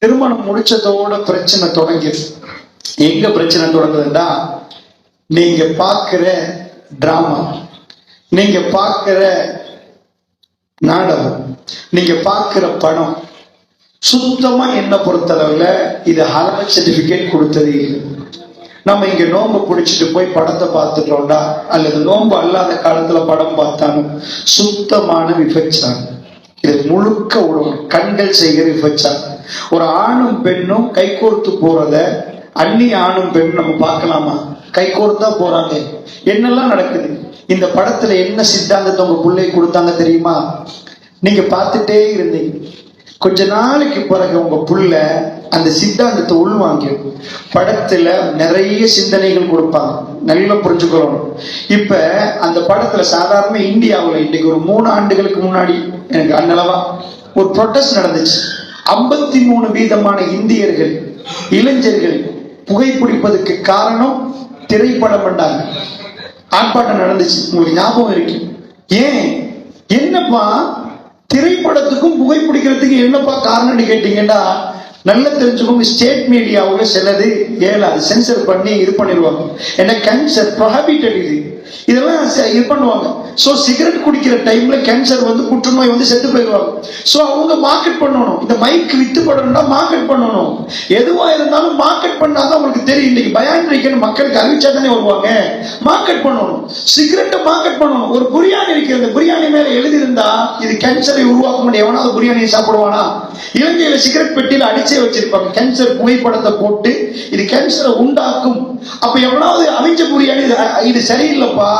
திருமணம் முடிச்சதோட பிரச்சனை தொடங்கிடுது. எங்க பிரச்சனை தொடங்குதுன்னா, நீங்க பார்க்கிற டிராமா, நீங்க பார்க்கிற நாடகம், நீங்க பார்க்கிற படம் சுத்தமா என்ன பொறுத்தளவுல இது ஹலால் சர்டிபிகேட் கொடுத்தது இல்லை. நம்ம இங்க நோம்பு பிடிச்சிட்டு போய் படத்தை பார்த்துட்டோம்டா, அல்லது நோம்பு அல்லாத காலத்துல படம் பார்த்தாலும் சுத்தமான விபச்சாரம். இது முழுக்க ஒரு கண்கள் செய்கிற விபச்சாரம். ஒரு ஆணும் பெண்ணும் கைகோர்த்து போறத அந்நிய ஆணும் பெண்ணும் நம்ம பார்க்கலாமா? கைகோர்த்தா போறாங்க. என்னெல்லாம் நடக்குது இந்த படத்துல? என்ன சித்தாந்தத்தை உங்க பிள்ளை கொடுத்தாங்க தெரியுமா? நீங்க பார்த்துட்டே இருந்தீங்க. கொஞ்ச நாளைக்கு பிறகு உங்க புள்ள அந்த சித்தாந்தத்தை உள்வாங்கிடும். படத்துல நிறைய சிந்தனைகள் கொடுப்பாங்க, நல்லா புரிஞ்சுக்கணும். இப்ப அந்த படத்துல சாதாரண இந்தியாவில் இன்னைக்கு ஒரு 3 ஆண்டுகளுக்கு முன்னாடி எனக்கு அந்நளவா ஒரு ப்ரொட்டஸ்ட் நடந்துச்சு. 53% இந்தியர்கள் இளைஞர்கள் புகைப்பிடிப்பதற்கு காரணம் திரைப்படம் பண்ணாங்க. ஆர்ப்பாட்டம் நடந்துச்சு, உங்களுக்கு ஞாபகம் இருக்கு. ஏன்? என்னப்பா திரைப்படத்துக்கும் புகைப்பிடிக்கிறதுக்கு என்னப்பா காரணம்னு கேட்டீங்கன்னா, நல்லா தெரிஞ்சுக்கோங்க. ஸ்டேட் மீடியாவுல சிலது ஏழாது சென்சர் பண்ணி இது பண்ணிடுவாங்க. என்ன கேன்சர் ப்ரொஹிபிட்டட் இதெல்லாம் இது பண்ணுவாங்க. சோ சிகரெட் குடிக்கிற டைம்ல கேன்சர் புற்றுநோய் செத்து போயிடுவாங்க. சோ அவங்க மார்க்கெட் பண்ணணும். இந்த மைக் வித்து படணும்னா மார்க்கெட் பண்ணணும். எதுவா இருந்தாலும் மார்க்கெட் பண்ணாதான் உங்களுக்கு தெரியும். இன்னைக்கு பயான் மக்களுக்கு அறிவிச்சா தானே வருவாங்க. மார்க்கெட் பண்ணணும். சிகரெட்டை மார்க்கெட் பண்ணணும். ஒரு பிரியாணி இருக்கிறது, பிரியாணி மேல எழுதி இருந்தா இது கேன்சரை உருவாக்க முடியும். எவனாவது பிரியாணியை சாப்பிடுவானா? இலங்கையில சிகரெட் பெட்டியில அடிச்சே வச்சிருப்பாங்க கேன்சர் புகைப்படத்தை போட்டு, இது கேன்சரை உண்டாக்கும். அப்ப எவனாவது அவிஞ்ச பிரியாணி இது சரியில்லைப்பா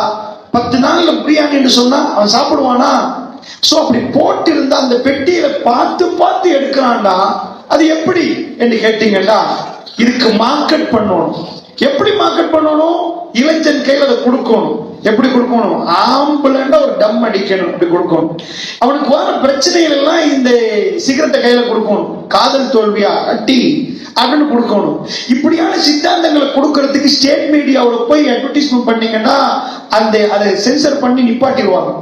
10 நாள்ல பிரியாணி என்று சொன்னா அவன் சாப்பிடுவானா? சோ அப்படி போட்டு இருந்தா அந்த பெட்டியில பார்த்து பார்த்து எடுக்கிறான்டா. அது எப்படி என்று கேட்டீங்கன்னா, இதுக்கு மார்க்கெட் பண்ணணும். எப்படி மார்க்கெட் பண்ணணும்? இளைஞன் கையில அதை கொடுக்கணும். எப்படி கொடுக்கணும்? ஆம்புலண்டா ஒரு டம் அடிக்கணும், அப்படி கொடுக்கணும். அவனுக்கு வர பிரச்சனைகள் எல்லாம் இந்த சிகரெட்டை கையில கொடுக்கணும். காதல் தோல்வியா அட்டி அப்படின்னு கொடுக்கணும். இப்படியான சித்தாந்தங்களை கொடுக்கறதுக்கு ஸ்டேட் மீடியாவோட போய் அட்வர்டைஸ்மெண்ட் பண்ணீங்கன்னா அதை சென்சர் பண்ணி நிப்பாட்டிடுவாங்க.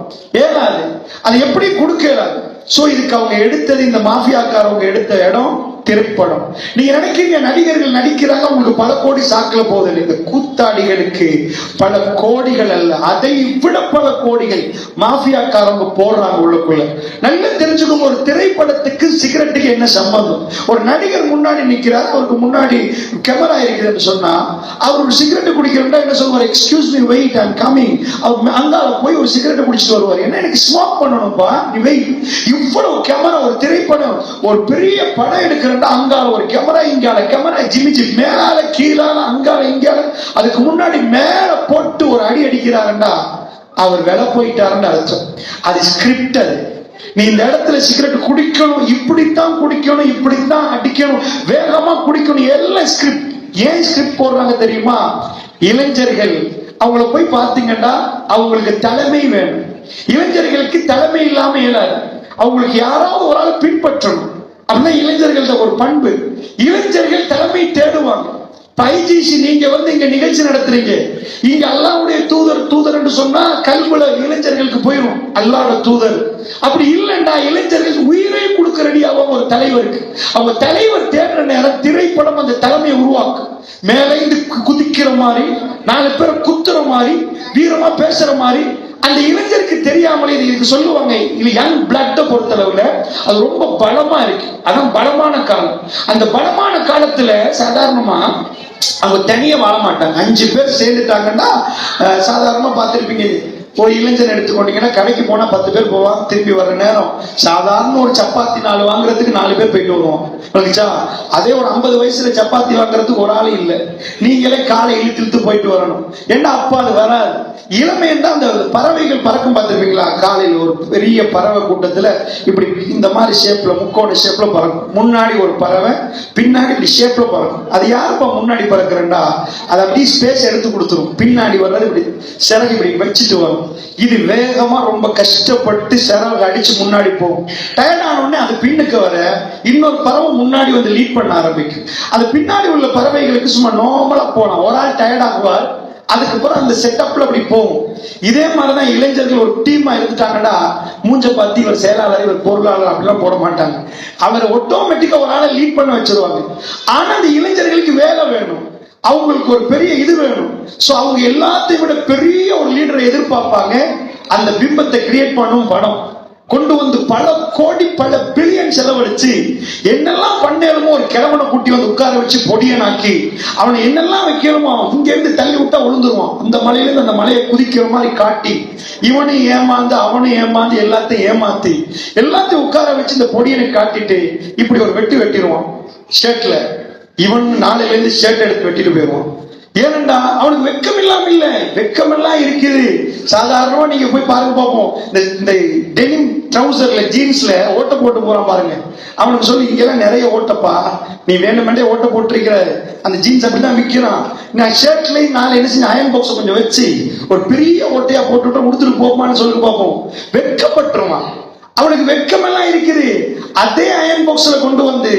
ஏறாது. அது எப்படி கொடுக்கிறாரு? சோ இதுக்கு அவங்க எடுத்தது, இந்த மாஃபியாக்காரவங்க எடுத்த இடம் திரைப்படம். நீங்க நினைக்கிறீங்க நடிகர்கள் நடிக்கிறாங்க, உங்களுக்கு பல கோடி சாக்கல போகுது. இந்த கூத்தாடிகளுக்கு பல கோடிகள் அல்ல, அதை விட பல கோடிகள் மாஃபியாக்காரவங்க போடுறாங்க உள்ளுக்குள்ள. நல்லா தெரிஞ்சுக்கோங்க. ஒரு திரைப்படத்துக்கு சிகரெட்டுக்கு என்ன சம்பந்தம்? ஒரு நடிகர் முன்னாடி நிக்கிறார், அவருக்கு முன்னாடி கேமரா இருக்குதுன்னு சொன்னா அவர் ஒரு சிகரெட் குடிக்கிறா என்ன சொல்வார்? Excuse me, wait, I am coming. அவர் அங்கால போய் ஒரு சிகரெட் குடிச்சிட்டு வருவார். என்ன, எனக்கு ஸ்மோக் பண்ணணும்பா, நீ வெயிட். இவ்வளவு கேமரா, ஒரு திரைப்படம், ஒரு பெரிய படம் எடுக்கிற அங்கால ஒரு கேமரா, இங்கால கேமரா, ஜிமிச்சி மேலால கீழால அங்கால இங்கால, அதுக்கு முன்னாடி மேல போட்டு ஒரு அடி அடிக்கிறாருண்டா அவர் விலை போயிட்டாருன்னு அர்த்தம். அது ஸ்கிரிப்ட். அது நீ இந்த இடத்துல சிகரெட் குடிக்கணும், இப்படித்தான் குடிக்கணும், இப்படித்தான் அடிக்கணும், வேகமா குடிக்கணும், எல்லாம் ஸ்கிரிப்ட். ஏன் ஸ்கிரிப்ட் போடுறாங்க தெரியுமா? இளைஞர்கள் அவங்கள போய் பார்த்தீங்கன்னா அவங்களுக்கு தலைமை வேணும். இளைஞர்களுக்கு தலைமை இல்லாம இயலாது. அவங்களுக்கு யாராவது ஒரு ஆள் பின்பற்றணும். அப்படின்னா இளைஞர்கள்ட்ட ஒரு பண்பு. இளைஞர்கள் தலைமை தேடுவாங்க. பைஜிசி நீங்க இங்க நிகழ்ச்சி நடத்துறீங்க, இங்க அல்லாஹ்வுடைய தூதர் என்று சொன்னா கல்வில இளைஞர்களுக்கு போயிடும் அல்லாஹ்வோட தூதர். அப்படி இல்லைண்டா இளைஞர்கள் உயிரை கொடுக்க ரெடியாகும் ஒரு தலைவருக்கு. அவங்க தலைவர் தேடுற நேரம் திரைப்படம் அந்த தலைமையை உருவாக்கும். மேல இருந்து குதிக்கிற மாதிரி, 4 பேர் குத்துற மாதிரி, வீரமா பேசுற மாதிரி. அந்த இளைஞருக்கு தெரியாமலே இதுக்கு சொல்லுவாங்க. இது யங் பிளட் பொறுத்தளவுல அது ரொம்ப பலமா இருக்கு. அதான் பலமான காலம். அந்த பலமான காலத்துல சாதாரணமா அவங்க தனியா வாழ மாட்டாங்க. 5 பேர் சேர்ந்துட்டாங்கன்னா சாதாரணமா பார்த்திருப்பீங்க. ஒரு இளைஞன் எடுத்துக்கொண்டீங்கன்னா கடைக்கு போனா 10 பேர் போவாங்க. திருப்பி வர்ற நேரம் சாதாரண ஒரு சப்பாத்தி 4 வாங்குறதுக்கு 4 பேர் போயிட்டு வருவோம். அதே ஒரு 50 வயசுல சப்பாத்தி வாங்குறதுக்கு ஒரு ஆள் இல்லை. நீங்களே காலை இழுத்து போயிட்டு வரணும். ஏன்னா அப்பா அது வராது. இளமைன்னா அந்த பறவைகள் பறக்கும் பார்த்திருப்பீங்களா? காலையில் ஒரு பெரிய பறவை கூட்டத்துல இப்படி இந்த மாதிரி ஷேப்ல, முக்கோண ஷேப்ல பறக்கும். முன்னாடி ஒரு பறவை, பின்னாடி இப்படி ஷேப்ல பறக்கும். அது யாருப்பா முன்னாடி பறக்குறா? அது அப்படியே ஸ்பேஸ் எடுத்து கொடுத்துரும். பின்னாடி வர்றது இப்படி சிறகு இப்படி வச்சுட்டு வரும். இது வேகமா ரொம்ப கஷ்டப்பட்டு சிறகு அடிச்சு முன்னாடி போகும். டயர்ட் ஆன உடனே அது பின்னுக்கு வர இன்னொரு பறவை முன்னாடி லீட் பண்ண ஆரம்பிக்கும். அது பின்னாடி உள்ள பறவைகளுக்கு சும்மா நார்மலா போலாம். ஒரு ஆள் டயர்ட் ஆகுவார், அதுக்கப்புறம் அந்த செட்டப்ல அப்படி போகும். இதே மாதிரிதான் இளைஞர்கள் ஒரு டீமா இருந்துட்டாங்கடா, மூஞ்ச பார்த்து இவர் செயலாளர் இவர் பொருளாளர் அப்படிலாம் போட மாட்டாங்க. அவர் ஆட்டோமேட்டிக்கா ஒரு ஆளை லீட் பண்ண வச்சிருவாங்க. ஆனா அந்த இளைஞர்களுக்கு வேலை வேணும், அவங்களுக்கு ஒரு பெரிய இது வேணும். சோ அவங்க எல்லாத்தையும் விட பெரிய ஒரு லீடரை எதிர்பார்ப்பாங்க. அந்த பிம்பத்தை கிரியேட் பண்ணும் படம் கொண்டு வந்து பல கோடி பல பில்லியன் செலவழிச்சு என்னெல்லாம் பண்ணேலுமோ ஒரு கிழவனை கூட்டி வந்து உட்கார வச்சு பொடியனாக்கி அவனை என்னெல்லாம் வைக்கணுமோ இங்க இருந்து தள்ளி விட்டா விழுந்துருவான். அந்த மலையிலிருந்து அந்த மலையை குதிக்கிற மாதிரி காட்டி இவனையும் ஏமாந்து அவனும் ஏமாந்து எல்லாத்தையும் ஏமாத்தி எல்லாத்தையும் உட்கார வச்சு இந்த பொடியனை காட்டிட்டு இப்படி ஒரு வெட்டிடுவான் ஷர்ட்ல. இவன் நாளையில இருந்து ஷர்ட் எடுத்து வெட்டிட்டு போயிடுவான். ஏனண்டா அவனுக்கு வெக்கம் இல்லாம இல்ல, வெக்கம் எல்லாம் இருக்குது. சாதாரணமா நீங்க போய் பாருங்க பார்ப்போம், இந்த டெனிம் ட்ரவுசர்ல ஜீன்ஸ்ல ஓட்ட போட்டு போறான் பாருங்க. அவனுக்கு சொல்லி இங்கெல்லாம் நிறைய ஓட்டப்பா, நீ வேணுமெண்டே ஓட்ட போட்டிருக்கிற அந்த ஜீன்ஸ் அப்படிதான் விற்கிறான். நான் ஷர்ட்லயும் நாலு என்ன செஞ்சு அயன் பாக்ஸ் கொஞ்சம் வச்சு ஒரு பெரிய ஓட்டையா போட்டு முடித்துட்டு போப்பான்னு சொல்லி பார்ப்போம். வெட்கப்பட்டுருவான். அவனுக்கு வெக்கம் எல்லாம் இருக்குது. அதே அயன் பாக்ஸ்ல கொண்டு வந்து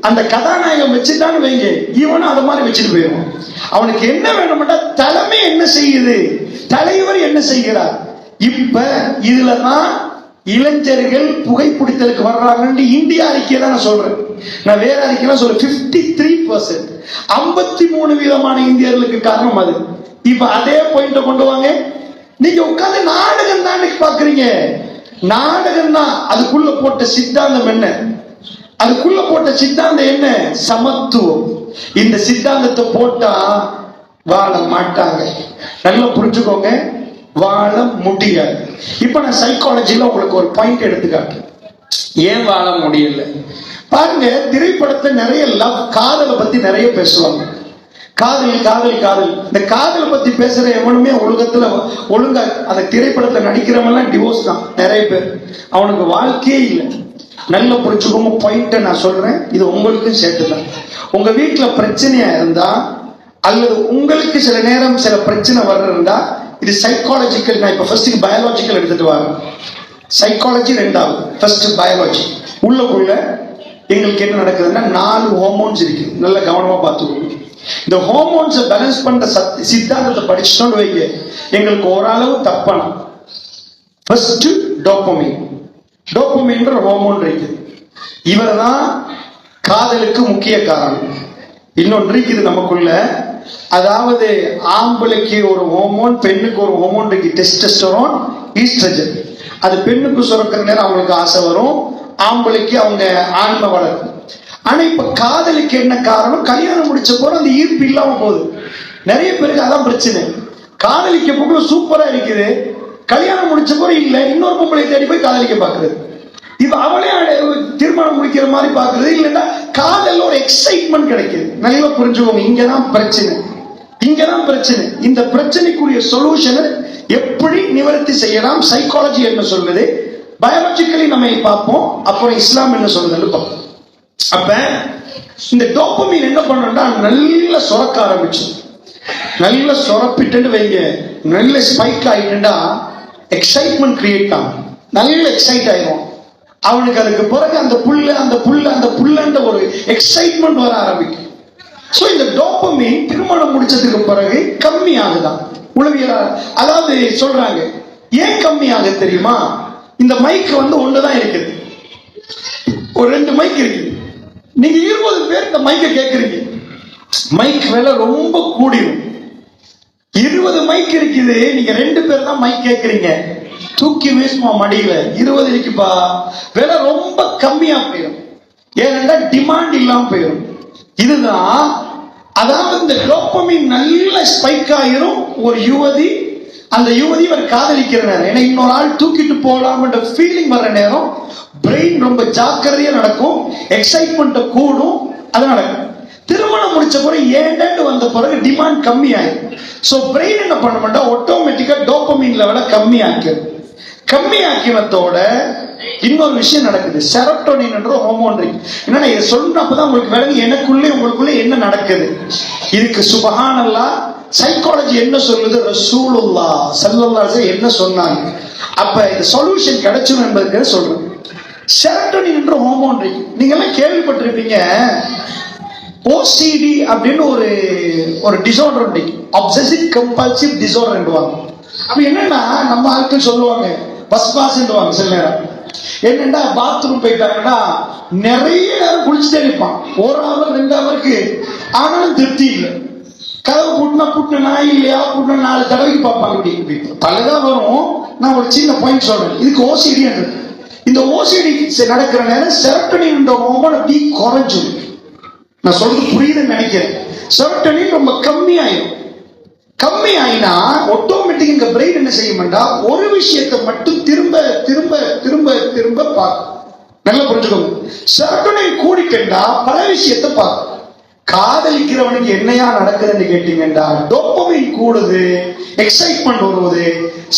அந்த கதாநாயகம் வச்சுட்டான்னு வைங்க, இவனும் அதை மாதிரி வச்சுட்டு போயிடுவான். அவனுக்கு என்ன வேணும்னா தலைமை என்ன செய்யுது, தலைவர் என்ன செய்கிறார். இப்ப இதுலதான் இளைஞர்கள் புகைப்பிடித்தலுக்கு வர்றாங்கன்னு இந்தியா அறிக்கையை தான் நான் சொல்றேன். நான் வேற அறிக்கைலாம் சொல்றேன். 53% 53 விதமான இந்தியர்களுக்கு காரணம் அது. இப்ப அதே பாயிண்ட கொண்டு வாங்க. நீங்க உட்கார்ந்து நாடகம் தான் பாக்குறீங்க. நாடகம் தான். அதுக்குள்ள போட்ட சித்தாந்தம் என்ன? அதுக்குள்ள போட்ட சித்தாந்தம் என்ன? சமத்துவம். இந்த சித்தாந்தத்தை போட்டா வாழ மாட்டாங்க. நல்லா புரிஞ்சுக்கோங்க, வாழ முடியாது. இப்ப நான் சைக்காலஜில உங்களுக்கு ஒரு பாயிண்ட் எடுத்துக்காட்டு. ஏன் வாழ முடியல பாருங்க. திரைப்படத்துல நிறைய லவ், காதலை பத்தி நிறைய பேசுவாங்க. காதல் காதல் காதல். இந்த காதலை பத்தி பேசுற எவனுமே உலகத்துல ஒழுங்கா அந்த திரைப்படத்துல நடிக்கிறவங்க டிவோர்ஸ் தான் நிறைய பேர். அவனுக்கு வாழ்க்கையே இல்லை. நல்ல புரிச்சுக்கோங்க பாயிண்ட நான் சொல்றேன், இது உங்களுக்கும் சேர்த்துதான். உங்க வீட்டுல பிரச்சனையா இருந்தா அல்லது உங்களுக்கு சில நேரம் சில பிரச்சனை வர்றதா, இது சைக்காலஜிக்கல். நான் இப்ப ஃபர்ஸ்ட் பயாலஜிக்கல் எடுத்துட்டு வரேன். சைக்காலஜி ரெண்டாவது, ஃபர்ஸ்ட் பயாலஜி. உள்ளுக்குள்ள எங்களுக்கு என்ன நடக்குதுன்னா 4 ஹார்மோன்ஸ் இருக்கு. நல்ல கவனமா பார்த்துக்கோங்க. இந்த ஹார்மோன்ஸை பேலன்ஸ் பண்ற சித்தாந்தத்தை படிச்சுட்டோன்னு வைங்க, எங்களுக்கு ஓரளவு தப்பணும். First dopamine. டோபமைன்ற ஹார்மோன் இருக்கு. இவர்தான் காதலுக்கு முக்கிய காரணம். இன்னொன்று இருக்குது நமக்குள்ள, அதாவது ஆம்பளைக்கு ஒரு ஹார்மோன், பெண்ணுக்கு ஒரு ஹார்மோன் இருக்கு, டெஸ்டோஸ்டெரான், ஈஸ்ட்ரஜன். அது பெண்ணுக்கு சுரக்கிற நேரம் அவங்களுக்கு ஆசை வரும், ஆம்பளைக்கு அவங்க ஆன்மை வளரும். ஆனா இப்ப காதலுக்கு என்ன காரணம்? கல்யாணம் முடிச்ச போற அந்த ஈர்ப்பு இல்லாம போகுது. நிறைய பேருக்கு அதான் பிரச்சனை. காதலிக்க போக சூப்பரா இருக்குது, கல்யாணம் முடிச்ச போற இல்ல, இன்னொரு பொம்பளை தேடி போய் காதலிக்க பாக்குறது. இப்ப அவளே திருமணம் முடிக்கிற மாதிரி பாக்குறது. இல்லைன்னா காதல்ல ஒரு எக்ஸைட்மெண்ட் கிடைக்குது. நல்லா புரிஞ்சுக்கோங்க, இங்கதான் பிரச்சனை, இங்கதான் பிரச்சனை. இந்த பிரச்சனைக்குரிய சொல்யூஷனை எப்படி நிவர்த்தி செய்யலாம், சைக்காலஜி என்ன சொல்லுது, பயாலஜிக்கலி நம்ம பார்ப்போம், அப்புறம் இஸ்லாம் என்ன சொல்லுதுன்னு பார்ப்போம். அப்ப இந்த டோபமைன் என்ன பண்ணா நல்ல சுரக்க ஆரம்பிச்சு, நல்ல சுரப்பிட்டு வைங்க, நல்ல ஸ்பைக் ஆயிட்டுண்டா எக்ஸைட்மெண்ட் கிரியேட் ஆகும், நல்ல எக்ஸைட் ஆயிரும் அவனுக்கு. அதுக்கு பிறகு அந்த புல்ல ஒரு எக்ஸைட்மெண்ட் வர ஆரம்பிக்கும். சோ இந்த டோபமைன் திருமணம் முடிச்சதுக்கு பிறகு கம்மி ஆகுதான் உளவியல். அதாவது சொல்றாங்க ஏன் கம்மி ஆகுது தெரியுமா? இந்த மைக் ஒண்ணுதான் இருக்குது, ஒரு 2 மைக் இருக்குது. நீங்க 20 பேர் இந்த மைக்கை கேட்கறீங்க, மைக் விலை ரொம்ப கூடிடும். 20 மைக் இருக்குது, நீங்க 2 பேர் தான் மைக் கேட்கறீங்க, தூக்கி வீசுமா மடியில. 20 இருக்குப்பா, விலை ரொம்ப கம்மியா போயிடும். ஏன்னா டிமாண்ட் இல்லாம போயிடும். இதுதான், அதாவது இந்த டோபமைன் நல்ல ஸ்பைக் ஆயிரும். ஒரு யுவதி, அந்த யுவதி இவர் காதலிக்கிற நேரம், ஏன்னா இன்னொரு ஆள் தூக்கிட்டு போகலாம் என்ற ஃபீலிங் வர்ற நேரம் பிரெயின் ரொம்ப ஜாக்கிரதையா நடக்கும், எக்ஸைட்மெண்ட் கூடும், அது நடக்கும். திருமணம் முடிச்ச பிறகு ஏண்டன்னு வந்த பிறகு டிமாண்ட் கம்மி ஆயிடும். சோ பிரெயின் என்ன பண்ண மாட்டா, ஆட்டோமேட்டிக்கா டோபமைன் லெவலை கம்மி ஆக்கிடும். கம்மி ஆக்கினத்தோட இன்னொரு விஷயம் நடக்குது, செரோட்டோனின் என்ற ஹார்மோன் இருக்கு. என்னன்னா இதை சொன்னப்பதான் உங்களுக்கு விளங்கி எனக்குள்ளே உங்களுக்குள்ளே என்ன நடக்குது. இதுக்கு சுப்ஹானல்லாஹ் சைக்காலஜி என்ன சொல்லுது, ரசூலுல்லாஹ் ஸல்லல்லாஹு அலைஹி வஸல்லம் என்ன சொன்னாங்க. அப்ப இந்த சொல்யூஷன் கிடைச்சிடும் என்பதுக்கு சொல்றேன். செரோட்டோனின் என்ற ஹார்மோன் இருக்கு. நீங்க எல்லாம் கேள்விப்பட்டிருப்பீங்க, ஓசிடி அப்படின்னு ஒரு டிசார்டர் உண்டு, அப்சசிவ் கம்பல்சிவ் டிசார்டர். அப்ப என்னன்னா நம்ம ஆட்கள் சொல்லுவாங்க பஸ் பாஸ்வாங்க. சில நேரம் என்னன்னா பாத்ரூம் போயிட்டாங்கன்னா நிறைய நேரம் குளிச்சுட்டே இருப்பான், 1 hour 2 hour, ஆனாலும் திருப்தி இல்லை. கதவு கூட்டினா நாய் இல்லையா, கூட்டினா 4 தடவைக்கு பார்ப்பாங்க. இப்படி பலதான் வரும். நான் ஒரு சின்ன பாயிண்ட் சொல்றேன், இதுக்கு ஓசிடி. இந்த ஓசிடி நடக்கிற நேரம் செரோட்டோனின் ஹார்மோன் அப்படி குறைஞ்சிடும். நான் சொல்றது புரியுதுன்னு நினைக்கிறேன். செரோட்டோனின் ரொம்ப கம்மியாயிடும். கம்மி ஆயினா ஆட்டோமேட்டிக் இந்த பிரெயின் என்ன செய்யும்டா, ஒரு விஷயத்தை மட்டும் திரும்ப திரும்ப திரும்ப திரும்ப பார்க்கும். நல்லா புரிஞ்சுக்கோங்க. செரோட்டோனின் கூடிக்கண்டா பல விஷயத்தை பார்க்கும். காதலிக்கிறவனுக்கு என்னையா நடக்குதுன்னு கேட்டீங்கன்னா, டோபமைன் கூடுது, எக்ஸைட்மெண்ட் வருவது.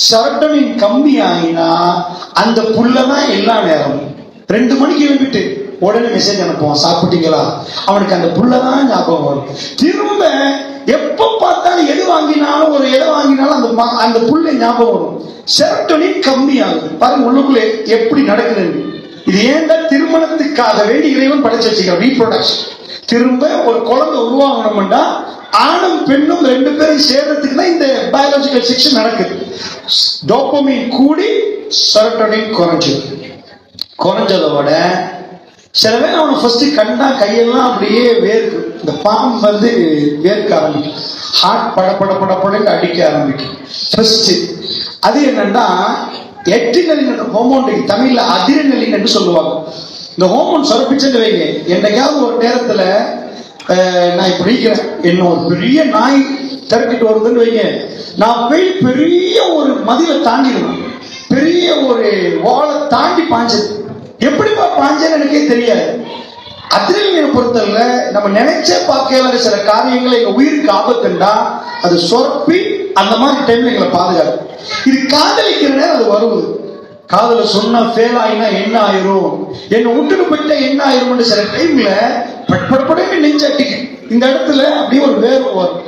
செரோட்டோனின் கம்மி ஆயினா அந்த புள்ளதான் எல்லா நேரமும் 2 மணிக்கு எழுப்பிட்டு உடனே மெசேஜ் அனுப்புவான், சாப்பிட்டீங்களா? அவனுக்கு அந்த புள்ளதான் ஞாபகம் வரும். திரும்ப எப்ப பார்த்தாலும் எது வாங்கினாலும் அந்த புள்ள ஞாபகம் வரும். செரோட்டோனின் கம்மி ஆகுது. பாருங்க உள்ளுக்குள்ளே எப்படி நடக்குது. இது ஏன்டா திருமணத்துக்காக வேண்டி இறைவன் படைச்சு வச்சுக்கிறான். ரீப்ரொடக்ஷன். திரும்ப ஒரு குழந்தை உருவாகணும்னா ஆணும் பெண்ணும் 2 பேரும் சேர்றதுக்கு தான் இந்த பயாலஜிக்கல் செக்ஷன் நடக்குது. டோபமைன் கூடி செரோட்டோனின் குறைஞ்சதோட சில பேர் அவனை ஃபர்ஸ்ட் கண்டா கையெல்லாம் அப்படியே வேர்க்கு. இந்த பாம் வேர்க்க ஆரம்பிக்கும். ஹார்ட் படப்படன்னு அடிக்க ஆரம்பிக்கும். ஃபர்ஸ்ட் அது என்னன்னா எட்ரினலின் ஹார்மோன், தமிழ்ல அதிரினலின் என்று சொல்லுவாங்க. இந்த ஹார்மோன் சுரப்பிச்சுன்னு வைங்க. என்னைக்காவது ஒரு நேரத்துல நான் இப்ப இருக்கிறேன், என்ன ஒரு பெரிய நாய் திறக்கிட்டு வருதுன்னு வைங்க, நான் போய் பெரிய ஒரு மதிலை தாண்டிடுவேன். பெரிய ஒரு வாழை தாண்டி பாஞ்சது. எப்படிப்பா பாஞ்சேன்னு எனக்கே தெரியாது. அதிரினலினை பொறுத்தவரை நம்ம நினைச்சே பார்க்கல சில காரியங்களை எங்க உயிருக்கு ஆபத்துண்டா அது சொரப்பி அந்த மாதிரி டைம்ல எங்களை பாதுகாக்கும். இது காதலிக்கிற நேரம் அது வருவது. காதல சொன்னா ஃபெயில் ஆயினா என்ன ஆயிரும், என்னை விட்டுட்டு போயிட்டா என்ன ஆயிரும், சில டைம்ல படப்படப்பட நெஞ்சட்டிக்கு இந்த இடத்துல அப்படியே ஒரு வேர்வை வரும்.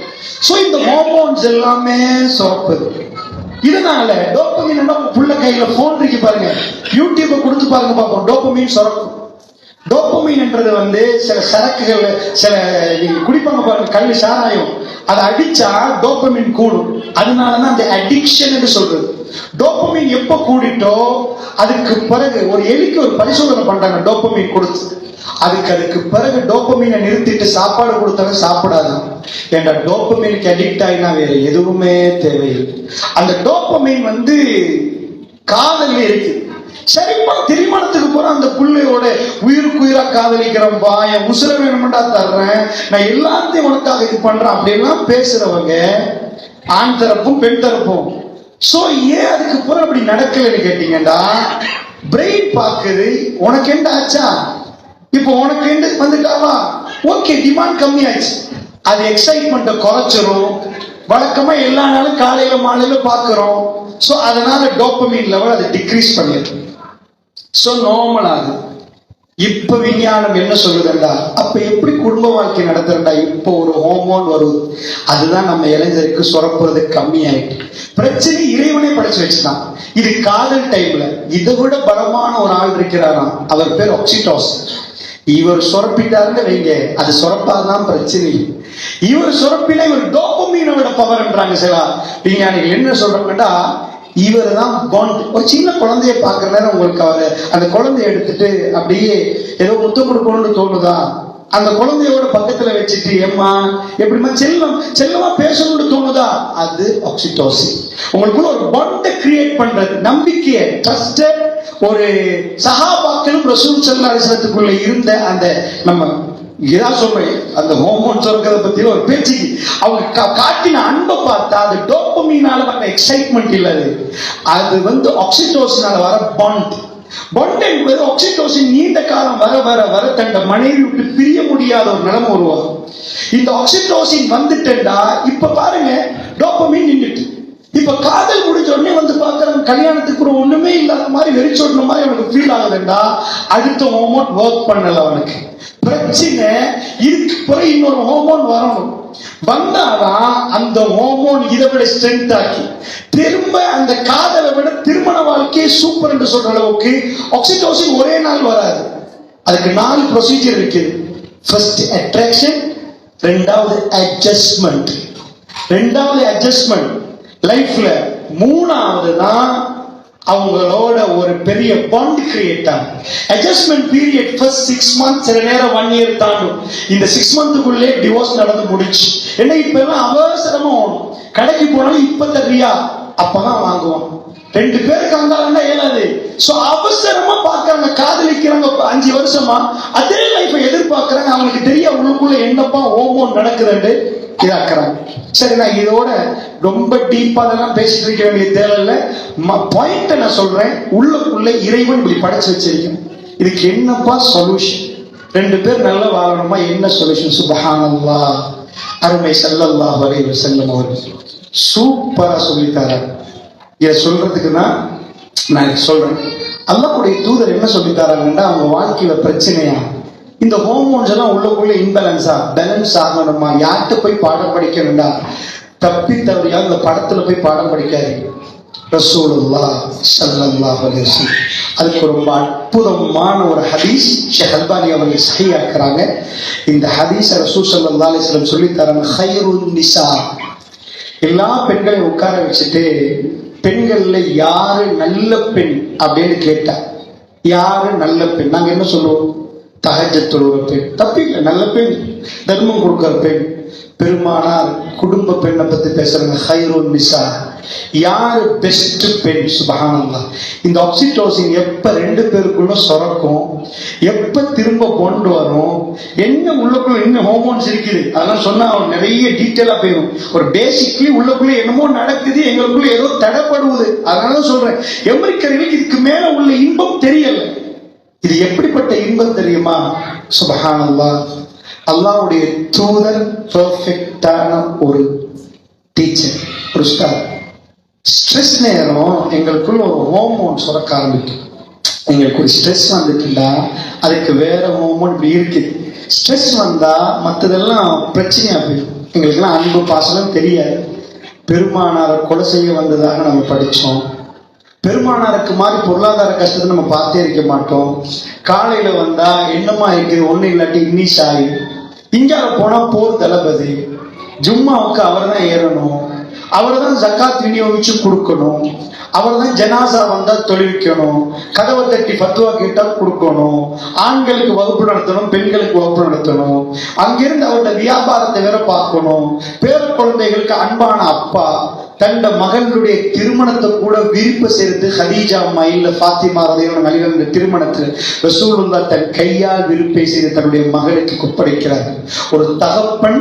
சோ இந்த ஹார்மோன்ஸ் எல்லாமே சுரப்புது. இதனால டோபமைன் புள்ள கையில போன் இருக்கு பாருங்க, யூடியூப கொடுத்து பாருங்க பார்ப்போம். டோபமைன் சுரக்கும். டோபமைன் என்றது சில சரக்குகள், சில குடிப்பாங்க பாருங்க, கல்வி சாராயம், அதை அடிச்சா டோபமைன் கூடும். அதனாலதான் அந்த அடிக்ஷன் என்று சொல்றது. டோபமைன் எப்ப கூடிட்டோ அதுக்கு பிறகு ஒரு எலிக்கு ஒரு பரிசோதனை பண்றாங்க டோபமைன் கொடுத்து. அதுக்கு பிறகு டோபமைனை நிறுத்திட்டு சாப்பாடு கொடுத்தாலும் சாப்பிடாது. ஏன்னா டோபமைனுக்கு அடிக்ட் ஆகினா வேற எதுவுமே தேவையில்லை. அந்த டோபமைன் காதல் இருக்கு. சரிப்பா, திருமணத்துக்கு போற அந்த பிள்ளையோட உயிருக்கு உயிரா காதலிக்கிறேன், என் உசுர வேணும்டா தர்றேன், நான் எல்லாத்தையும் உனக்காக இது பண்றேன் அப்படின்லாம் பேசுறவங்க ஆண் தரப்பும் பெண் தரப்பும். சோ ஏன் அதுக்கு பிறகு அப்படி நடக்கலன்னு கேட்டீங்கன்னா, பிரெயின் பாக்குது உனக்கு என்ன ஆச்சா, இப்போ உனக்கு என்ன வந்துட்டாவா, ஓகே டிமாண்ட் கம்மி ஆச்சு, அது எக்ஸைட்மெண்ட்டை குறைச்சிரும். வழக்கமா எல்லா நாளும் காலையில மாலையில பாக்குறோம். சோ அதனால டோபமைன் லெவல் அது டிக்ரீஸ் பண்ணிடும். சோ நார்மல் ஆகுது. இப்ப விஞ்ஞானம் என்ன சொல்லுதுண்டா, அப்ப எப்படி குடும்ப வாழ்க்கை நடத்துறா, இப்போ ஒரு ஹார்மோன் வருது, அதுதான் நம்ம இளைஞருக்கு சுரப்புறது கம்மி ஆயிட்டு. பிரச்சனை இறைவனே படைச்சு வச்சுதான். இது காதல் டைம்ல இதை விட பலமான ஒரு ஆள் இருக்கிறாராம், அவர் பேர் ஆக்சிடோசின். இவர் சுரப்பிட்டாருன்னு வைங்க, அது சுரப்பாதான் பிரச்சனை. இவர் சுரப்பினா இவர் டோபமைனோட பவர்ன்றாங்க சில விஞ்ஞானிகள். என்ன சொல்றாங்கன்னா, இவர் தான் பாண்ட். ஒரு சின்ன குழந்தைய பார்க்கற நேரம் உங்களுக்கு அவரு அந்த குழந்தைய எடுத்துட்டு அப்படியே ஏதோ முத்தம் கொடுக்கணும்னு தோணுதா, அந்த குழந்தையோட பக்கத்துல வச்சுட்டு ஏம்மா எப்படிமா செல்லமா பேசணும்னு தோணுதா, அது ஆக்சிடோசின். உங்களுக்குள்ள ஒரு பாண்டை கிரியேட் பண்றது, நம்பிக்கையை, ட்ரஸ்டட். ஒரு சஹாபாக்களும் ரசூல் ஸல்லல்லாஹு அலைஹி வஸல்லத்துக்குள்ள இருந்த அந்த நம்ம இதான் சொல்றேன், அந்த ஹார்மோன் சுரக்கிறத பத்தி ஒரு பேச்சுக்கு அவங்க காட்டின அன்பை பார்த்தா அது டோபமைனால வர எக்ஸைட்மெண்ட் இல்ல, அது ஆக்சிடோசினால வர பாண்ட். பாண்ட் என்பது ஆக்சிடோசின் நீண்ட காலம் வர வர வர தன்னை மனைவி விட்டு பிரிய முடியாத ஒரு நிலைமை உருவாகும். இந்த ஆக்சிடோசின் வந்துட்டா இப்ப பாருங்க டோபமைன் நின்றுட்டு. இப்ப காதல் முடிஞ்ச உடனே பாக்குறாங்க, கல்யாணத்துக்கு கூட ஒண்ணுமே இல்லாத மாதிரி வெறிச்சோட்டின மாதிரி அவனுக்கு ஃபீல் ஆகுதுண்டா, அடுத்த ஹார்மோன் ஒர்க் பண்ணல அவனுக்கு. பிரச்சனை இதுக்கு பிறகு இன்னொரு ஹார்மோன் வரணும், வந்தாதான் அந்த ஹார்மோன் இதை விட ஸ்ட்ரென்த் ஆக்கி திரும்ப அந்த காதலை விட திருமண வாழ்க்கையை சூப்பர் என்று சொல்ற அளவுக்கு. ஆக்சிடோசின் ஒரே நாள் வராது, அதுக்கு 4 ப்ரொசீஜர் இருக்குது. ஃபர்ஸ்ட் அட்ராக்ஷன், ரெண்டாவது அட்ஜஸ்ட்மெண்ட். லைஃப்ல. மூணாவது தான் அவங்களோட ஒரு பெரிய பாண்ட் கிரியேட் ஆகும். அட்ஜஸ்ட்மெண்ட் பீரியட் ஃபர்ஸ்ட் 6 months, சில நேரம் 1 year தாண்டும். இந்த 6 monthக்குள்ளே டிவோர்ஸ் நடந்து முடிச்சு. என்ன இப்ப எல்லாம் அவசரமா கடைக்கு போனாலும் இப்ப தர்றியா அப்பதான் வாங்குவோம். 2 பேருக்கு வந்தாங்கன்னா ஏலாது. சோ அவசரமா பாக்குறாங்க, காதலிக்கிறாங்க 5 வருஷமா, அதே லைஃபை எதிர்பார்க்கறாங்க. அவங்களுக்கு தெரிய உள்ளுக்குள்ள என்னப்பா ஹோமோன் நடக்குதுன்னு இதாக்குறாங்க. சரி, நான் இதோட ரொம்ப டீப்பா அதெல்லாம் பேசிட்டு இருக்க வேண்டிய தேவையில்லை. பாயிண்ட் நான் சொல்றேன், உள்ளுக்குள்ள இறைவன் இப்படி படைச்சு வச்சிருக்கேன். இதுக்கு என்னப்பா சொல்யூஷன்? 2 பேர் நல்லா வாழணுமா? என்ன சொல்யூஷன்? சுப்ஹானல்லாஹ். அருமை ஸல்லல்லாஹு அலைஹி வஸல்லம் அவர்கள் சூப்பரா சொல்லித்தார. இதை சொல்றதுக்கு தான் நான் சொல்றேன். அல்லாஹ்வுடைய தூதர் என்ன சொல்லித்தாராங்கன்னா, அவங்க வாழ்க்கையில பிரச்சனையா இந்த ஹோமோன்ஸ் எல்லாம் உள்ளுக்குள்ள பேலன்ஸ் ஆகணுமா? யார்கிட்ட போய் பாடம் படிக்கணும்டா? தப்பி தவறியா இந்த படத்துல போய் பாடம் படிக்காது. ரசூலுல்லாஹ் ஸல்லல்லாஹு அலைஹி வஸல்லம் அதுக்கு ரொம்ப அற்புதமான ஒரு ஹதீஸ் ஷேக் அல்பானி அவர்கள் சஹீஹாக்குறாங்க. இந்த ஹதீஸை ரசூல் ஸல்லல்லாஹு அலைஹி வஸல்லம் சொல்லி தராங்க. ഖൈറുൻ நிசா, எல்லா பெண்களையும் உட்கார வச்சுட்டு பெண்கள்ல யாரு நல்ல பெண் அப்படின்னு கேட்டா, யாரு நல்ல பெண்? நாங்க என்ன சொல்லுவோம்? தஹஜ்ஜத் தொழுகிற பெண், தப்பில்லை, நல்ல பெண், தர்மம் கொடுக்கிற பெண். பெருமானார் குடும்ப பெண்ணை பத்தி பேசுறாங்க. ഖൈറുൻ நிசா, யாரு பெஸ்ட் பெண்? சுப்ஹானல்லாஹ். இந்த ஆக்சிடோசின் எப்ப 2 பேருக்குள்ள சுரக்கும், எப்ப திரும்ப கொண்டு வரும், என்ன உள்ளுக்குள்ள என்ன ஹோமோன்ஸ் இருக்குது, அதெல்லாம் சொன்னா நிறைய டீட்டெயிலா போயிடும். ஒரு பேசிக்லி உள்ளுக்குள்ள என்னமோ நடக்குது, எங்களுக்குள்ள ஏதோ தடைப்படுவது. அதனால சொல்றேன், அமெரிக்கர்களுக்கு இதுக்கு மேல உள்ள இன்பம் தெரியல. இது எப்படிப்பட்ட இன்பம் தெரியுமா? சுப்ஹானல்லாஹ். அல்லாஹ்வுடைய தூதர் பெர்ஃபெக்ட்டான ஒரு டீச்சர், ஒரு ஸ்டார். ஸ்ட்ரெஸ் நேரம் எங்களுக்குள்ள ஒரு ஹோமோன் சுரக்க ஆரம்பிக்கும். எங்களுக்கு ஒரு ஸ்ட்ரெஸ் வந்துட்டுண்டா அதுக்கு வேற ஹோமோன் இப்படி இருக்குது. ஸ்ட்ரெஸ் வந்தா மற்றதெல்லாம் பிரச்சனையா போயிடும். எங்களுக்கெல்லாம் அன்பு பாசனம் தெரியாது. பெருமானாரை கொலை செய்ய வந்ததாக நம்ம படித்தோம். பெருமானாருக்கு மாதிரி பொருளாதார கஷ்டத்தை நம்ம பார்த்தே இருக்க மாட்டோம். காலையில வந்தா என்னமா இருக்குது, ஒண்ணு இல்லாட்டி இன்னிஸ் ஆகி, இங்கால போனா போர் தளபதி, ஜும்மாவுக்கு அவர் தான் ஏறணும், அவர் தான் ஜக்காத் விநியோகிச்சு கொடுக்கணும், அவர் தான் ஜனாசா வந்தா தொழுவிக்கணும், கதவை தட்டி ஃபத்வா கேட்டா கொடுக்கணும், ஆண்களுக்கு வகுப்பு நடத்தணும், பெண்களுக்கு வகுப்பு நடத்தணும், அங்கிருந்து அவருடைய வியாபாரத்தை வேற பார்க்கணும், பேர குழந்தைகளுக்கு அன்பான அப்பா, தன்னுடைய மகளுடைய திருமணத்தை கூட விருப்ப சேர்த்து ஹதீஜா அம்மா இல்ல ஃபாத்திமா ரலியல்லாஹு அன்ஹா திருமணத்தில் ரசூலுல்லாஹ் தன் கையால் விருப்பை செய்து தன்னுடைய மகளுக்கு ஒப்படைக்கிறார். ஒரு தகப்பன்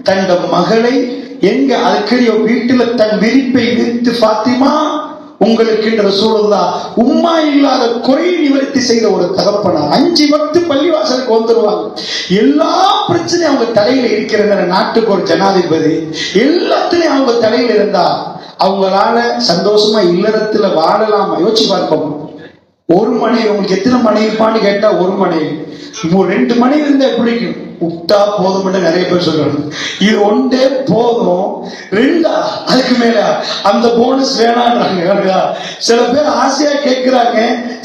தன்னுடைய மகளை எங்க அதுக்கு வீட்டுல தன் விருப்பை விரித்து, ஃபாத்திமா உங்களுக்கு ரசூலுல்லாஹ் உம்மா இல்லாத குறையை நிவர்த்தி செய்த ஒரு தகப்பனா 5 வக்து பள்ளிவாசலுக்கு வந்துருவாங்க. எல்லா பிரச்சனையும் அவங்க தலையில இருக்கிற நாட்டுக்கு ஒரு ஜனாதிபதி, எல்லாத்துலயும் அவங்க தலையில இருந்தா அவங்களால சந்தோஷமா இல்லறத்துல வாழலாமா? யோசிச்சு பார்ப்போம். ஒரு மனைவி, உங்களுக்கு எத்தனை மனைவிப்பான்னு கேட்டா ஒரு மனைவி. 2 மனைவி இருந்தா பிடிக்கும், உட்டா போதும் நிறைய பேர் சொல்றாங்க. இது ஒன்றே போதும், 2 அதுக்கு மேல அந்த போனஸ் வேணான்றாங்க. சில பேர் ஆசையா கேட்கிறாங்க,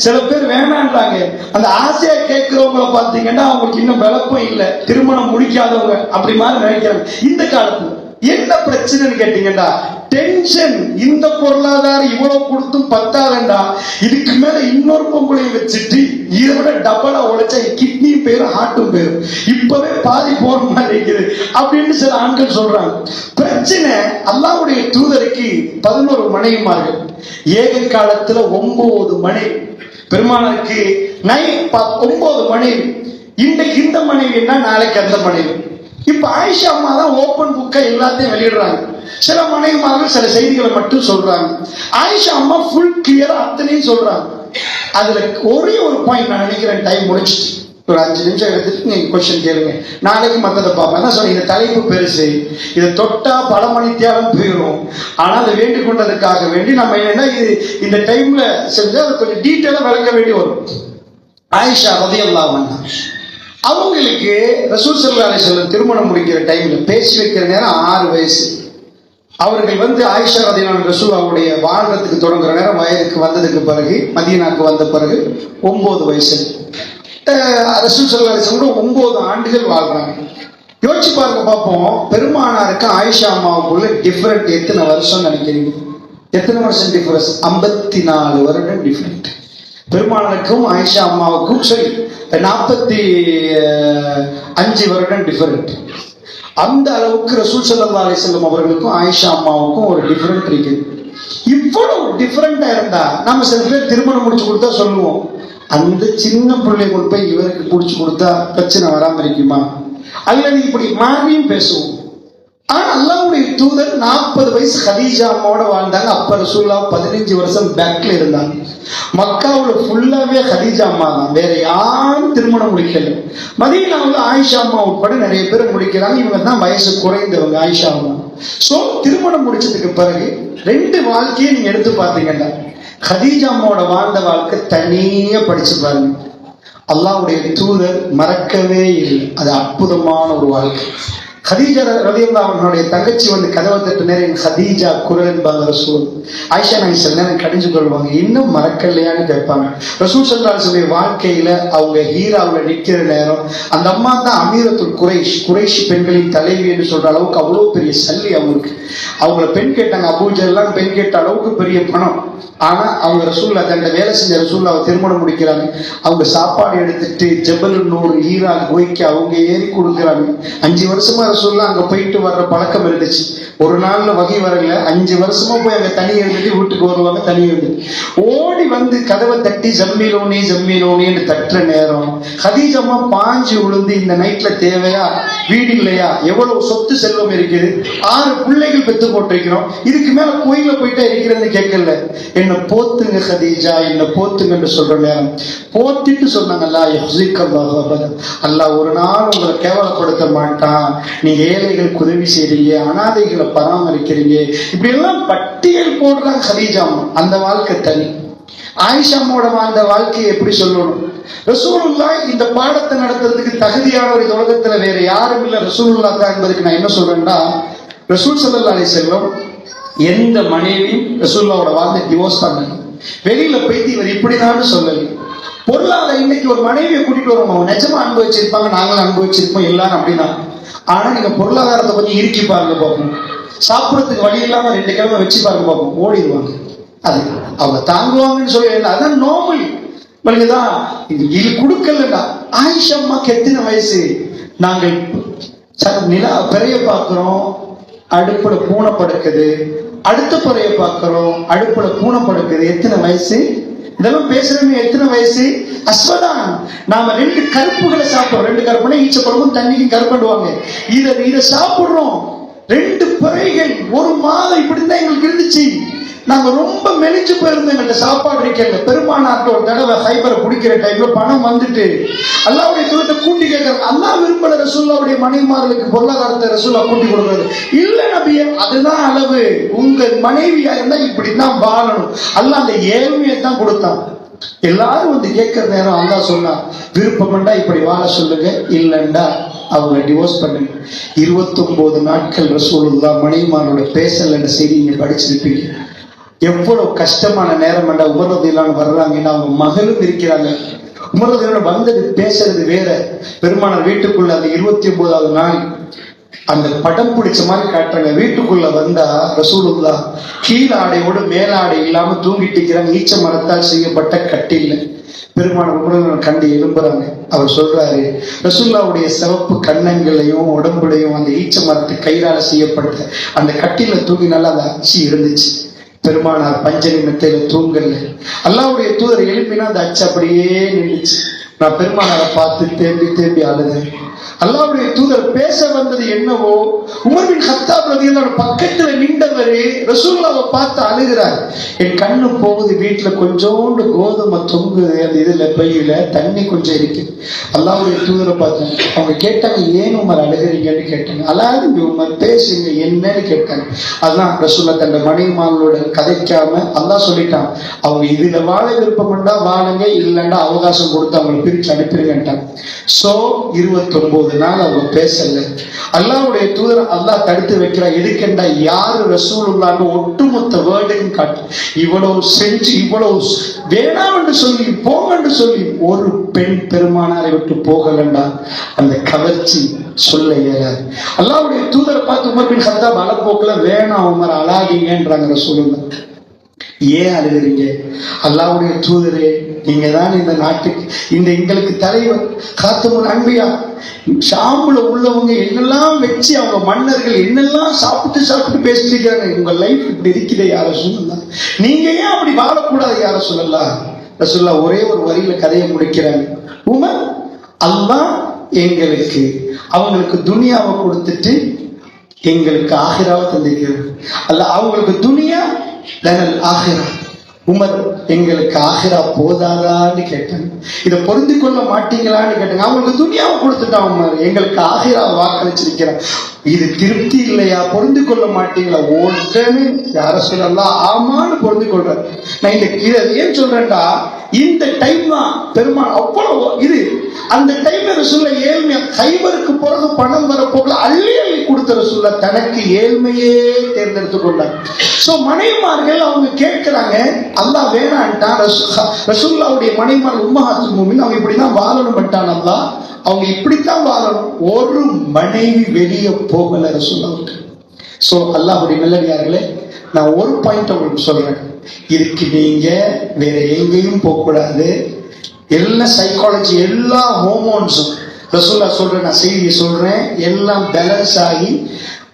சில பேர் வேணான்றாங்க. அந்த ஆசையா கேட்கிறவங்களை பார்த்தீங்கன்னா அவங்களுக்கு இன்னும் விளக்கம் இல்லை, திருமணம் முடிக்காதவங்க அப்படி மாதிரி நினைக்கிறாங்க. இந்த காலத்துல என்ன பிரச்சனைன்னு கேட்டீங்கன்னா டென்ஷன். இந்த பொருளாதாரம் இவ்வளவு கொடுத்தும் பத்தாதண்டா, இதுக்கு மேல இன்னொரு பொம்பளை வச்சுட்டு இதை விட டபுளா உழைச்சா கிட்னியும் பேரும் ஹார்ட்டும் பேரும் இப்பவே பாதி போற மாதிரி இருக்குது அப்படின்னு சில ஆண்கள் சொல்றாங்க. பிரச்சனை அல்லாஹ்வுடைய தூதருக்கு 11 மனைவிமார்கள், ஏக காலத்துல 9 மனைவி. பெருமானாருக்கு 9 மனைவி. இன்றைக்கு இந்த மனைவி என்ன, நாளைக்கு அந்த மனைவி. இப்ப ஆயிஷா அம்மா தான் ஓபன் புக்கா எல்லாத்தையும் வெளியிடுறாங்க. சில மனைவிமார்கள் சில செய்திகளை மட்டும் சொல்றாங்க. ஆயிஷா அம்மா ஃபுல் கிளியரா அத்தனையும் சொல்றாங்க. அதுல ஒரே ஒரு பாயிண்ட் நான் நினைக்கிறேன், டைம் முடிச்சுட்டு ஒரு 5 நிமிஷம் எடுத்துட்டு நீங்க கொஸ்டின் கேளுங்க, நாளைக்கு மற்றதை பார்ப்பேன். என்ன சொல்றேன், இந்த தலைப்பு பெருசு, இதை தொட்டா பல மணி தியாகம் போயிடும். ஆனா அதை வேண்டிக் கொண்டதுக்காக வேண்டி நம்ம என்ன இந்த டைம்ல செஞ்சு அதை கொஞ்சம் டீட்டெயிலா விளக்க வேண்டி வரும். ஆயிஷா ரலியல்லாஹு அன்ஹா அவங்களுக்கு ரசூல் ஸல்லல்லாஹு அலைஹி வஸல்லம் திருமணம் முடிக்கிற டைம்ல பேசி வைக்கிற நேரம் 6 வயசு. அவர்கள் ஆயிஷா ரலியல்லாஹு அன்ஹா ரசூலுல்லாஹ்வுடைய வாழ்றதுக்கு தொடங்குற நேரம் வயதுக்கு வந்ததுக்கு பிறகு, மதீனாக்கு வந்த பிறகு 9 வயசு. ரசூல் ஸல்லல்லாஹு அலைஹி வஸல்லம் 9 ஆண்டுகள் வாழ்றாங்க. யோசிச்சு பாருங்க பார்ப்போம். பெருமானாருக்கு ஆயிஷா அம்மாவுக்குள்ள டிஃபரெண்ட் எத்தனை வருஷம் நினைக்கிறீங்க? எத்தனை வருஷம் டிஃபரன்ஸ்? 54 வருடம் டிஃபரெண்ட். பெருமானாருக்கும் ஆயிஷா அம்மாவுக்கும் சரி 45 வருடம் டிஃபரெண்ட். அந்த அளவுக்கு ரசூல் ஸல்லல்லாஹு அலைஹி வஸல்லம் அவர்களுக்கும் ஆயிஷா அம்மாவுக்கும் ஒரு டிஃபரெண்ட் இருக்குது. இவ்வளவு டிஃபரெண்டா இருந்தா நம்ம சில பேர் திருமணம் முடிச்சு கொடுத்தா சொல்லுவோம், அந்த சின்ன பிள்ளை கொண்டு போய் இவருக்கு பிடிச்சு கொடுத்தா பிரச்சனை வராம இருக்குமா? அல்லது இப்படி மாறியும் பேசுவோம். ஆனா அல்லாஹ்வுடைய தூதர் 40 வயசு கதீஜா அம்மாவோட வாழ்ந்தாங்க. அப்ப ரசூலுல்லாஹ் 15 வருஷம் பேக்ல இருந்தாங்க. மக்காவுல ஃபுல்லாவே கதீஜா அம்மா தான், வேற யாரும் திருமணம் முடிக்கல. மதீனாவுல ஆயிஷா அம்மா உட்பட நிறைய பேர் முடிக்கிறாங்க. இவங்க தான் வயசு குறைந்தவங்க, ஆயிஷா அம்மா. சோ திருமணம் முடிச்சதுக்கு பிறகு 2 வாழ்க்கையை நீங்க எடுத்து பார்த்தீங்கன்னா, கதீஜா அம்மாவோட வாழ்ந்த வாழ்க்கை தனியா படிச்சு பாருங்க. அல்லாஹ்வுடைய தூதர் மறக்கவே இல்லை. அது அற்புதமான ஒரு வாழ்க்கை. கதீஜா ரலியல்லாஹு அன்ஹாவுடைய தங்கச்சி வந்து கதவை தட்டு நேரம் கதீஜா குரல் என்பாங்க ரசூல். ஆயிஷா நாயகி சில நேரம் கடிஞ்சு கொள்வாங்க, இன்னும் மறக்கலையான்னு கேட்பாங்க. ரசூல் ஸல்லல்லாஹு அலைஹி வஸல்லம் வாழ்க்கையில அவங்க ஹீராவுல நிக்கிற நேரம் அந்த அம்மா தான் அமீரத்துல் குறைஷ் பெண்களின் தலைவி என்று சொல்ற அளவுக்கு அவ்வளவு பெரிய சல்லி அவங்களுக்கு. அவங்கள பெண் கேட்டாங்க, அபூஜெல்லாம் பெண் கேட்ட அளவுக்கு பெரிய பணம். ஆனா அவங்க ரசூல்லா தன்னை வேலை செஞ்ச ரசூல்லாவை திருமணம் முடிக்கிறாங்க. அவங்க சாப்பாடு எடுத்துட்டு ஜபல் நூர் ஈரான் போய்க்கு அவங்க ஏறி கொடுக்குறாங்க. 5 வருஷமா ரசூல்லா அங்க போயிட்டு வர்ற பழக்கம் இருந்துச்சு. ஒரு நாள்ல வகை வரல, 5 வருஷமா போய் அங்க தனி இருந்துட்டு வீட்டுக்கு வருவாங்க. தனி இருந்துட்டு ஓடி வந்து கதவை தட்டி ஜம்மீலோனி ஜம்மீலோனின்னு தட்டுற நேரம் கதீஜம்மா பாஞ்சு விழுந்து, இந்த நைட்ல தேவையா? வீடு இல்லையா? எவ்வளவு சொத்து செல்வம் இருக்குது, 6 பிள்ளைகள் பெத்து போட்டிருக்கிறோம், இதுக்கு மேல கோயில போயிட்டா இருக்கிறதுன்னு கேட்கல. என்ன போத்துங்க கதீஜா, என்ன போத்துங்க என்று சொல்ற நேரம் போத்திட்டு சொன்னாங்கல்ல, அல்லாஹ் ஒரு நாள் உங்களை கேவலப்படுத்த மாட்டான். நீங்க ஏழைகளுக்கு உதவி செய்றீங்க, அனாதைகளை பராமரிக்கிறீங்க, இப்படி எல்லாம் பட்டியல் போடுறாங்க கதீஜா. அந்த வாழ்க்கை தனி. ஆயிஷா அம்மாவோட வாழ்ந்த வாழ்க்கையை எப்படி சொல்லணும்? ரசூலுல்லாஹ் இந்த பாடத்தை நடத்துறதுக்கு தகுதியானவர் இந்த உலகத்துல வேற யாரும் இல்ல, ரசூலுல்லாஹ் தான் என்பதுக்கு நான் என்ன சொல்றேன்னா, ரசூல் ஸல்லல்லாஹு அலைஹி வஸல்லம் எந்த மனைவியும் ரசூலுல்லாஹோட வாழ்ந்த டிவோர்ஸ் பண்ணல. வெளியில போயிட்டு இவர் இப்படிதான் சொல்லல. பொருளாதார இன்னைக்கு ஒரு மனைவியை கூட்டிட்டு வரோம், அவங்க நிஜமா அனுபவிச்சிருப்பாங்க, நாங்களும் அனுபவிச்சிருப்போம் எல்லாரும் அப்படிதான். ஆனா நீங்க பொருளாதாரத்தை கொஞ்சம் இறுக்கி பாருங்க பார்ப்போம். சாப்பிடறதுக்கு வழி இல்லாம 2 கிழமை வச்சு பாருங்க பார்ப்போம், ஓடிடுவாங்க. அது அவங்க தாங்குவாங்கன்னு சொல்லி, அதான் நோமல். தான் இது கொடுக்கலடா. ஆயிஷா அம்மாக்கு எத்தனை வயசு? நாங்கள் நிலா பிறைய பார்க்கிறோம், அடுப்புல பூனை படுக்குது. அடுத்த பிறைய பார்க்கிறோம், அடுப்புல பூனை படுக்குது. எத்தனை வயசு? இதெல்லாம் பேசுறவங்க எத்தனை வயசு? அஸ்வதான். நாம 2 கருப்புகளை சாப்பிடுறோம். 2 கருப்புனா ஈச்ச பழமும் தண்ணிக்கும் கருப்படுவாங்க. இதை சாப்பிடுறோம். 2 பிறைகள் 1 மாதம் இப்படிதான் எங்களுக்கு இருந்துச்சு. நாங்க ரொம்ப மெலிஞ்சு போயிருந்தோம், எங்கள்கிட்ட சாப்பாடு இருக்கல. பெருமானார்ட்ட ஒரு தடவை ஹைபரை பிடிக்கிற டைம்ல பணம் வந்துட்டு அல்லாஹ்வுடைய தூதரை கூட்டி கேட்கறாங்க. அல்லாஹ் விரும்பல ரசூலுல்லாஹ்வுடைய மனைவிமார்களுக்கு பொருளாதாரத்தை ரசூலுல்லாஹ் கூட்டி கொடுக்கிறது இல்ல நபியே, அதுதான் அளவு. உங்க மனைவியா இருந்தா இப்படிதான் வாழணும். அல்லாஹ் அந்த ஏழ்மையை தான் கொடுத்தான். எல்லாரும் வந்து கேட்கிற நேரம் அல்லாஹ் சொன்னா, விருப்பம்டா இப்படி வாழ சொல்லுங்க, இல்லண்டா அவங்க டிவோர்ஸ் பண்ணுங்க. 29 நாட்கள் ரசூலுல்லாஹ் மனைவிமாரோட பேசலன்ற செய்தி நீங்க படிச்சிருப்பீங்க. எவ்வளவு கஷ்டமான நேரம் என்றா உமர் ரலியல்லாஹு அன்ஹு வர்றாங்கன்னா, அவங்க மகளும் இருக்கிறாங்க. உமர் ரலியல்லாஹு அன்ஹு வந்தது பேசுறது வேற. பெருமானார் வீட்டுக்குள்ள அந்த 29வது நாள் அந்த படம் பிடிச்ச மாதிரி காட்டுறாங்க. வீட்டுக்குள்ள வந்தா ரசூலுல்லாஹ் கீழ் ஆடையோடு மேலாடை இல்லாம தூங்கிட்டு இருக்கிறாங்க, ஈச்ச மரத்தால் செய்யப்பட்ட கட்டில்ல. பெருமானார் உமர் ரலியல்லாஹு அன்ஹு கண்டு எழும்புறாங்க. அவர் சொல்றாரு, ரசூலுல்லாஹ்வுடைய சிவப்பு கன்னங்களையும் உடம்புலையும் அந்த ஈச்ச மரத்து கயிறால செய்யப்பட்ட அந்த கட்டில தூங்கினால அந்த அச்சு இருந்துச்சு. பெருமானார் பஞ்சனி மெத்தையில தூங்கல. அல்லாஹ்வுடைய தூதர் எழுப்பினா அந்த அச்சு அப்படியே நின்றுச்சு. நான் பெருமானாரை பார்த்து தேம்பி தேம்பி அழுதேன். அல்லாஹ்வுடைய தூதர் பேச வந்தது என்னவோ, உமர் பின் கத்தாப் ரலியல்லாஹு அன்ஹு பக்கத்துல நின்றவரு ரசூலுல்லாஹ்வை பார்த்து அழுகிறார். என் கண்ணு போகுது, வீட்டுல கொஞ்சோண்டு கோதுமை தொங்குது, அந்த இதுல பையில தண்ணி கொஞ்சம் இருக்கு. அல்லாஹ்வுடைய தூதரை பார்த்தேன். அவங்க கேட்டாங்க, ஏன் உமர் அழுகிறீங்கன்னு கேட்டாங்க. அழாதுங்க உமர், பேசுங்க என்னன்னு கேட்டாங்க. அதான் ரசூலுல்லாஹ் தன் மனைவிமார்களோட கதைக்காம அல்லாஹ் சொல்லிட்டான், அவங்க இதுல வாழ விருப்பம்டா வாழுங்க, இல்லைண்டா அவகாசம் கொடுத்து அவங்களை பிரிச்சு அனுப்பிடுங்கட்டாங்க. சோ 29 நாள் அவங்க பேசல. அல்லாஹ்வுடைய தூதர் அல்லாஹ் தடுத்து வைக்கிறார். எதுக்கெண்டா யாரு ரசூலுல்லாஹ்னு ஒட்டுமொத்த வேர்டையும் காட்டு. இவ்வளவு செஞ்சு இவ்வளவு வேணாம் என்று சொல்லி போங்க என்று சொல்லி ஒரு பெண் பெருமானாரை விட்டு போகலண்டா அந்த கவர்ச்சி சொல்ல இயலாது. அல்லாஹ்வுடைய தூதரை பார்த்து உமர் பின் கத்தாப் அலப்போக்குல வேணாம் உமர் அழாதீங்கன்றாங்க ரசூலுல்லாஹ். ஏன் அழுகிறீங்க? அல்லாஹ்வுடைய தூதரே, நீங்க தான் இந்த நாட்டுக்கு இந்த எங்களுக்கு தலைவர், காத்தமுல் அன்பியா. ஷாமுல உள்ளவங்க என்னெல்லாம் வச்சு அவங்க மன்னர்கள் என்னெல்லாம் சாப்பிட்டு பேசிட்டு இருக்காங்க. உங்க லைஃப் இப்படி இருக்குது யார சொல்லலாம், நீங்க ஏன் அப்படி வாழக்கூடாது யார சொல்லலாம். ரசூலுல்லாஹ் ஒரே ஒரு வரியில கதையை முடிக்கிறாங்க. உமர், அல்லாஹ் எங்களுக்கு அவங்களுக்கு துனியாவை கொடுத்துட்டு எங்களுக்கு ஆகிராவை தந்திருக்கிறார். அல்ல அவங்களுக்கு துனியா லனல் ஆகிரா. உமர், எங்களுக்கு ஆகிரா போதாதான்னு கேட்டாங்க. இதை பொருந்தி கொள்ள மாட்டீங்களான்னு கேட்டாங்க. அவங்களுக்கு துனியாவை கொடுத்துட்டான் உமர், எங்களுக்கு ஆகிரா வாக்களிச்சிருக்கிறான். இது திருப்தி இல்லையா? பொருந்து கொள்ள மாட்டீங்களா? உடனே யார சொல்லலாம் ஆமான்னு பொருந்து கொள்ற. நான் இதை ஏன் சொல்றேன்டா, இந்த டைம் தான் பெருமாள் அவ்வளவு இது. அந்த டைம்ல சொல்ல ஏழ்மையா கைவருக்கு பிறகு பணம் வரப்போகல அள்ளி அள்ளி கொடுத்த சொல்ல தனக்கு ஏழ்மையே தேர்ந்தெடுத்து கொண்டாங்க. சோ மனைவிமார்கள் அவங்க கேட்கிறாங்க, அல்லாஹ் வேணான்ட்டான். ரசூலுல்லாஹ்வுடைய மனைவிமார் உம்மஹாத்துல் முஃமினீன் அவங்க இப்படிதான் வாழணும் பட்டான் அல்லாஹ், அவங்க இப்படித்தான் வாழணும். ஒரு மனைவி வெளியே போகல ரசூலுல்லாஹ்வுக்கு. சோ அல்லாஹ்வுடைய நல்லடியார்களே, நான் ஒரு பாயிண்ட் உங்களுக்கு சொல்றேன். இதுக்கு நீங்க வேற எங்கேயும் போக கூடாது. எல்லா சைக்காலஜி, எல்லா ஹோமோன்ஸும் ரசூலுல்லாஹ் சொல்றேன், நான் செய்தியை சொல்றேன், எல்லாம் பேலன்ஸ் ஆகி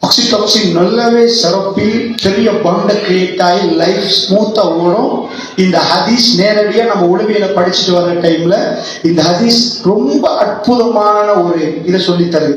ஆக்சிடோசின் நல்லாவே சிறப்பி பெரிய பாண்டை கிரியேட் ஆகி லைஃப் ஸ்மூத்தா ஓடும். இந்த ஹதீஸ் நேரடியா நம்ம உளவியல படிச்சுட்டு வர்ற டைம்ல இந்த ஹதீஸ் ரொம்ப அற்புதமான ஒரு இதை சொல்லித்தருது.